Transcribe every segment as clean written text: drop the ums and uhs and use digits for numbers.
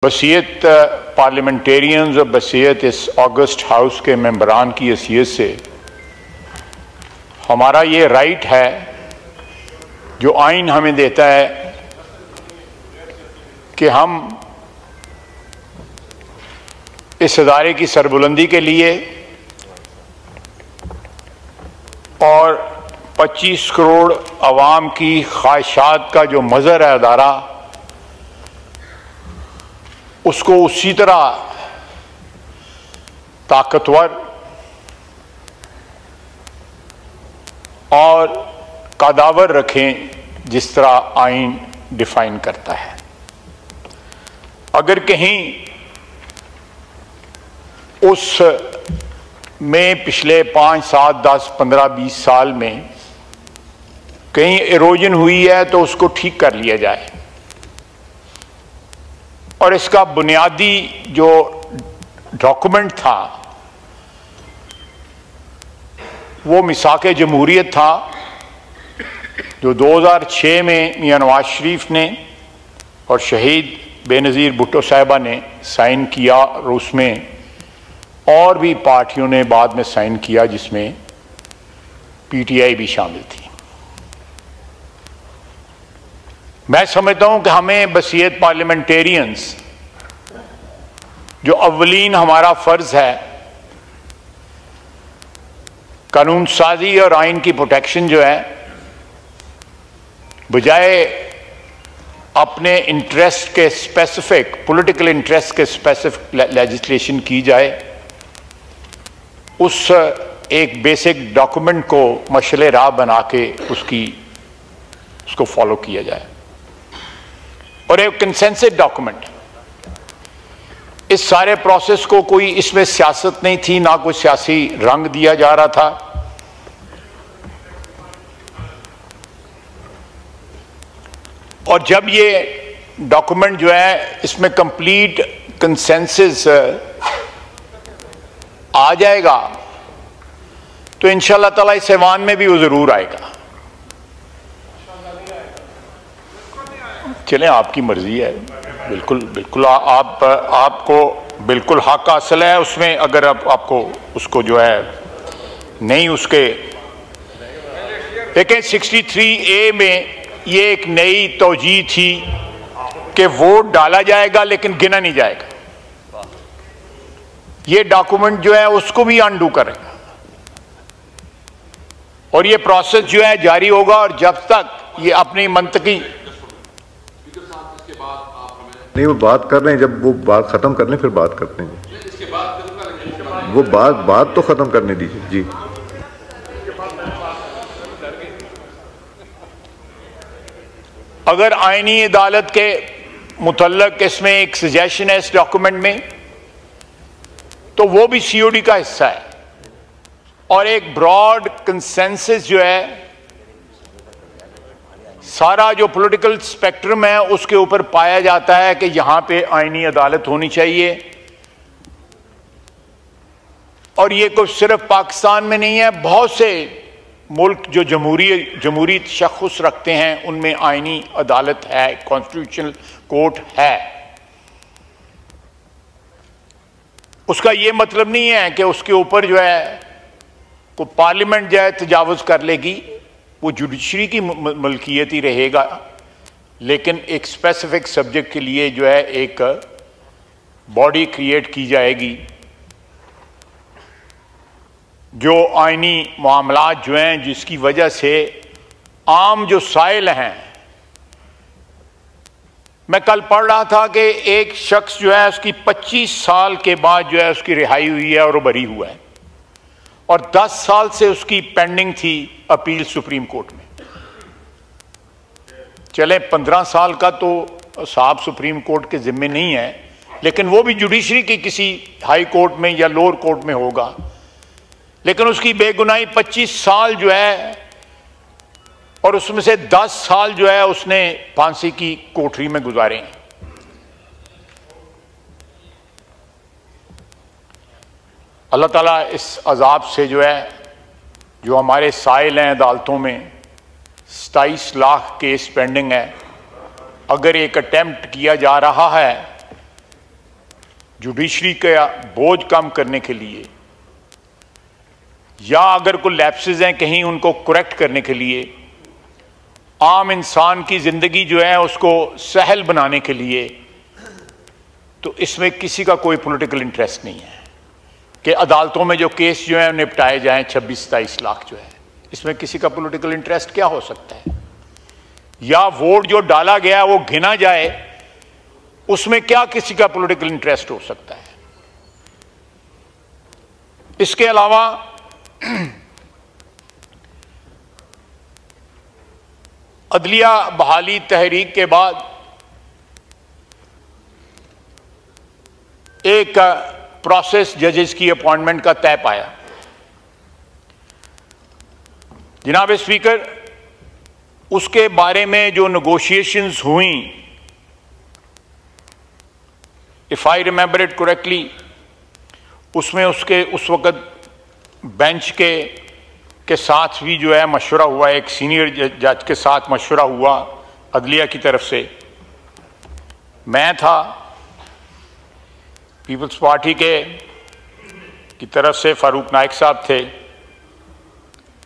वसीयत पार्लियामेंटेरियंस और वसीयत इस ऑगस्ट हाउस के मेंबरान की हैसियत से हमारा ये राइट है जो आइन हमें देता है कि हम इस अदारे की सरबुलंदी के लिए और 25 करोड़ अवाम की ख्वाहिशात का जो मज़हर है अदारा, उसको उसी तरह ताकतवर और कदावर रखें जिस तरह आइन डिफाइन करता है। अगर कहीं उस में पिछले 5, 7, 10, 15, 20 साल में कहीं इरोजन हुई है तो उसको ठीक कर लिया जाए। और इसका बुनियादी जो डॉक्यूमेंट था वो मिसाक़े जमहूरियत था जो 2006 में मियां नवाज शरीफ ने और शहीद बेनज़ीर भुट्टो साहिबा ने साइन किया, और उसमें और भी पार्टियों ने बाद में साइन किया जिसमें पीटीआई भी शामिल थी। मैं समझता हूं कि हमें वसीयत पार्लियामेंटेरियंस जो अव्वलीन हमारा फर्ज है, कानून साजी और आइन की प्रोटेक्शन जो है, बजाय अपने इंटरेस्ट के स्पेसिफिक पॉलिटिकल इंटरेस्ट के स्पेसिफिक लेजिस्लेशन की जाए, उस एक बेसिक डॉक्यूमेंट को मशले राह बना के उसको फॉलो किया जाए। और एक कंसेंसस डॉक्यूमेंट, इस सारे प्रोसेस को कोई इसमें सियासत नहीं थी, ना कोई सियासी रंग दिया जा रहा था। और जब ये डॉक्यूमेंट जो है इसमें कंप्लीट कंसेंसस आ जाएगा तो इंशाअल्लाह ताला इस ऐवान में भी वो जरूर आएगा। चलें, आपकी मर्जी है, बिल्कुल बिल्कुल आपको बिल्कुल हक हासिल है उसमें। अगर आपको उसको जो है नहीं उसके देखें, 63A में ये एक नई तौजीह थी कि वोट डाला जाएगा लेकिन गिना नहीं जाएगा। ये डॉक्यूमेंट जो है उसको भी अनडू करेगा और ये प्रोसेस जो है जारी होगा। और जब तक ये अपनी मंतकी नहीं, वो बात कर रहे हैं, जब वो बात खत्म कर लें फिर बात करते हैं। वो बात तो खत्म करने दीजिए जी। अगर आईनी अदालत के मुतल्लक इसमें एक सजेशन है इस डॉक्यूमेंट में, तो वो भी सीओडी का हिस्सा है। और एक ब्रॉड कंसेंसस जो है सारा जो पॉलिटिकल स्पेक्ट्रम है उसके ऊपर पाया जाता है कि यहां पे आईनी अदालत होनी चाहिए। और ये कोई सिर्फ पाकिस्तान में नहीं है, बहुत से मुल्क जो जमहूरी तशख़्ख़ुस रखते हैं उनमें आईनी अदालत है, कॉन्स्टिट्यूशनल कोर्ट है। उसका ये मतलब नहीं है कि उसके ऊपर जो है कोई पार्लियामेंट जो है तजावुज़ कर लेगी, वो जुडिशरी की मलकियत ही रहेगा। लेकिन एक स्पेसिफिक सब्जेक्ट के लिए जो है एक बॉडी क्रिएट की जाएगी जो आईनी मामलात जो हैं जिसकी वजह से आम जो साइल हैं। मैं कल पढ़ रहा था कि एक शख्स जो है उसकी 25 साल के बाद जो है उसकी रिहाई हुई है और वो बरी हुआ है, और 10 साल से उसकी पेंडिंग थी अपील सुप्रीम कोर्ट में। चले 15 साल का तो साहब सुप्रीम कोर्ट के जिम्मे नहीं है, लेकिन वो भी जुडिशरी की किसी हाई कोर्ट में या लोअर कोर्ट में होगा। लेकिन उसकी बेगुनाही 25 साल जो है, और उसमें से 10 साल जो है उसने फांसी की कोठरी में गुजारे। अल्लाह ताला इस अजाब से जो है, जो हमारे साइल हैं अदालतों में 27 लाख केस पेंडिंग है, अगर एक अटेम्प्ट किया जा रहा है जुडिशरी का बोझ कम करने के लिए या अगर कोई लैप्सेस हैं कहीं उनको करेक्ट करने के लिए, आम इंसान की जिंदगी जो है उसको सहल बनाने के लिए, तो इसमें किसी का कोई पॉलिटिकल इंटरेस्ट नहीं है कि अदालतों में जो केस जो है निपटाए जाएं 26-27 लाख जो है, इसमें किसी का पॉलिटिकल इंटरेस्ट क्या हो सकता है? या वोट जो डाला गया वो गिना जाए, उसमें क्या किसी का पॉलिटिकल इंटरेस्ट हो सकता है? इसके अलावा अदलिया बहाली तहरीक के बाद एक प्रोसेस जजेस की अपॉइंटमेंट का तय पाया। जनाब स्पीकर, उसके बारे में जो नेगोशिएशंस हुई, if I remember it correctly, उसमें उसके उस वक्त बेंच के साथ भी जो है मशवरा हुआ, एक सीनियर जज के साथ मशवरा हुआ अदलिया की तरफ से। मैं था, पीपल्स पार्टी की तरफ से फारूक नाइक साहब थे,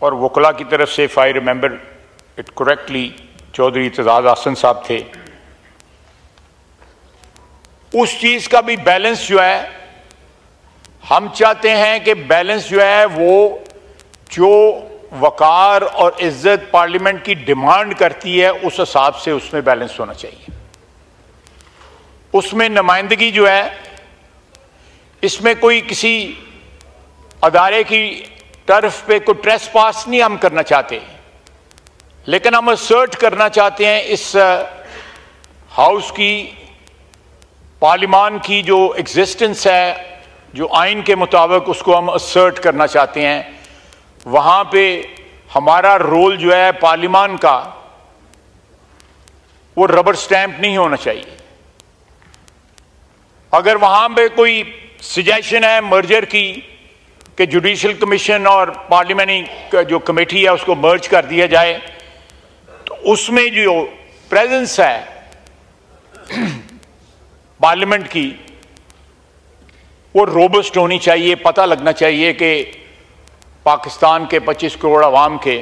और वकला की तरफ से if I remember it correctly Chaudhry Ittezaz Hassan साहब थे। उस चीज का भी बैलेंस जो है, हम चाहते हैं कि बैलेंस जो है वो जो वकार और इज्जत पार्लियामेंट की डिमांड करती है उस हिसाब से उसमें बैलेंस होना चाहिए। उसमें नुमाइंदगी जो है, इसमें कोई किसी अदारे की टर्फ पे कोई ट्रेसपास नहीं हम करना चाहते, लेकिन हम असर्ट करना चाहते हैं इस हाउस की, पार्लियामान की जो एग्जिस्टेंस है, जो आइन के मुताबिक उसको हम असर्ट करना चाहते हैं। वहां पे हमारा रोल जो है पार्लियामान का, वो रबर स्टैंप नहीं होना चाहिए। अगर वहां पे कोई सजेशन है मर्जर की कि जुडिशल कमीशन और पार्लियामेंट्री जो कमेटी है उसको मर्ज कर दिया जाए, तो उसमें जो प्रेजेंस है पार्लियामेंट की वो रोबस्ट होनी चाहिए। पता लगना चाहिए कि पाकिस्तान के 25 करोड़ अवाम के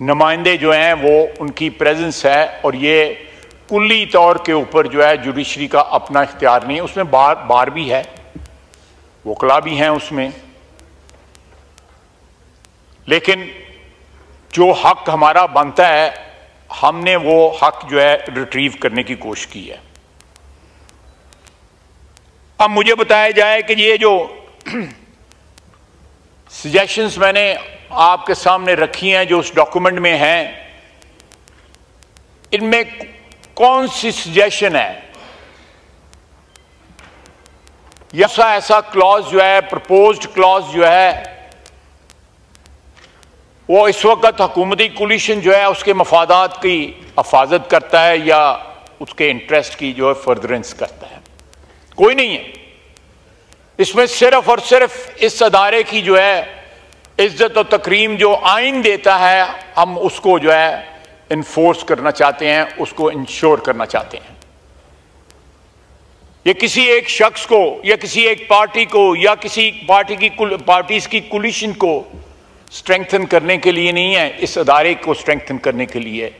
नुमाइंदे जो हैं वो उनकी प्रेजेंस है, और ये कुल्ली तौर के ऊपर जो है जुडिशरी का अपना इख्तियार नहीं है। उसमें बार भी है, वकला भी हैं उसमें, लेकिन जो हक हमारा बनता है हमने वो हक जो है रिट्रीव करने की कोशिश की है। अब मुझे बताया जाए कि ये जो सजेशंस मैंने आपके सामने रखी हैं, जो उस डॉक्यूमेंट में हैं, इनमें कौन सी सजेशन है या ऐसा क्लॉज जो है, प्रपोज्ड क्लॉज जो है, वो इस वक्त हुकूमती कोलिशन जो है उसके मफादात की हिफाजत करता है या उसके इंटरेस्ट की जो है फर्दरेंस करता है? कोई नहीं है। इसमें सिर्फ और सिर्फ इस अदारे की जो है इज्जत और तकरीम जो आइन देता है, हम उसको जो है इन्फोर्स करना चाहते हैं, उसको इंश्योर करना चाहते हैं। ये किसी एक शख्स को या किसी एक पार्टी को या किसी पार्टीज की कोलिशन को स्ट्रेंथन करने के लिए नहीं है, इस अदारे को स्ट्रेंथन करने के लिए,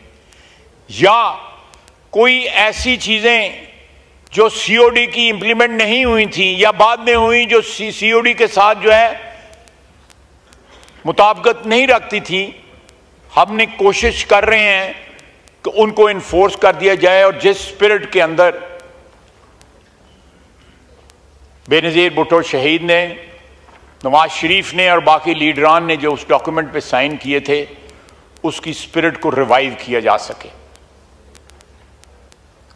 या कोई ऐसी चीजें जो सीओडी की इंप्लीमेंट नहीं हुई थी या बाद में हुई, जो सीओडी के साथ जो है मुताबिकत नहीं रखती थी, हमने कोशिश कर रहे हैं कि उनको इन्फोर्स कर दिया जाए। और जिस स्पिरिट के अंदर बेनज़ीर भुट्टो शहीद ने, नवाज शरीफ ने और बाकी लीडरान ने जो उस डॉक्यूमेंट पे साइन किए थे, उसकी स्पिरिट को रिवाइव किया जा सके।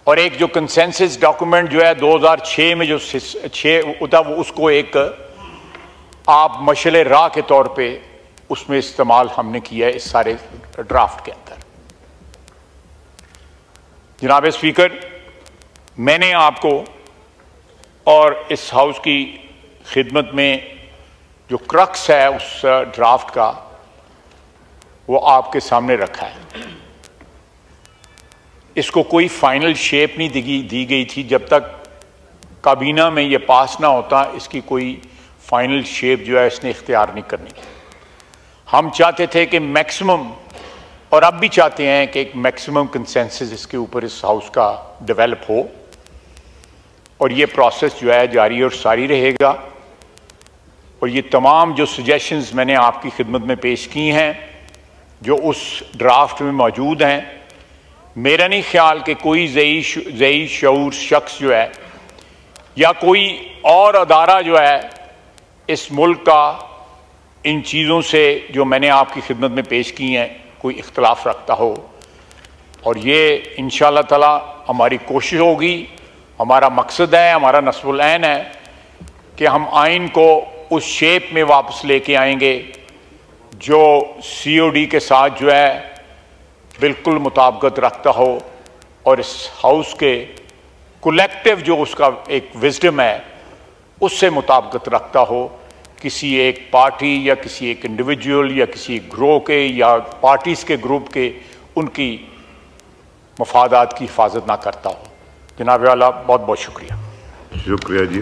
और एक जो कंसेंसस डॉक्यूमेंट जो है 2006 में जो 6 था, वो उसको एक आप मशले राह के तौर पे उसमें इस्तेमाल हमने किया है इस सारे ड्राफ्ट के अंदर। जनाब स्पीकर, मैंने आपको और इस हाउस की खिदमत में जो क्रक्स है उस ड्राफ्ट का, वो आपके सामने रखा है। इसको कोई फाइनल शेप नहीं दी गई थी जब तक काबीना में ये पास ना होता, इसकी कोई फाइनल शेप जो है इसने इख्तियार नहीं करनी। हम चाहते थे कि मैक्सिमम, और अब भी चाहते हैं कि एक मैक्सिमम कंसेंसस इसके ऊपर इस हाउस का डेवलप हो, और ये प्रोसेस जो है जारी और सारी रहेगा। और ये तमाम जो सजेशंस मैंने आपकी खिदमत में पेश की हैं, जो उस ड्राफ्ट में मौजूद हैं, मेरा नहीं ख्याल कि कोई ज़ई शऊर शख्स जो है या कोई और अदारा जो है इस मुल्क का इन चीज़ों से जो मैंने आपकी खिदमत में पेश की हैं कोई इख्तलाफ रखता हो। और ये इंशाअल्लाह ताला हमारी कोशिश होगी, हमारा मकसद है, हमारा नस्बुल ऐन है कि हम आइन को उस शेप में वापस लेके आएंगे जो COD के साथ जो है बिल्कुल मुताबिकत रखता हो, और इस हाउस के कलेक्टिव जो उसका एक विजडम है उससे मुताबिकत रखता हो। किसी एक पार्टी या किसी एक इंडिविजुअल या किसी ग्रोह के या पार्टीज़ के ग्रुप के उनकी मफादात की हिफाजत ना करता हो। जनाब वाला बहुत बहुत शुक्रिया। शुक्रिया जी।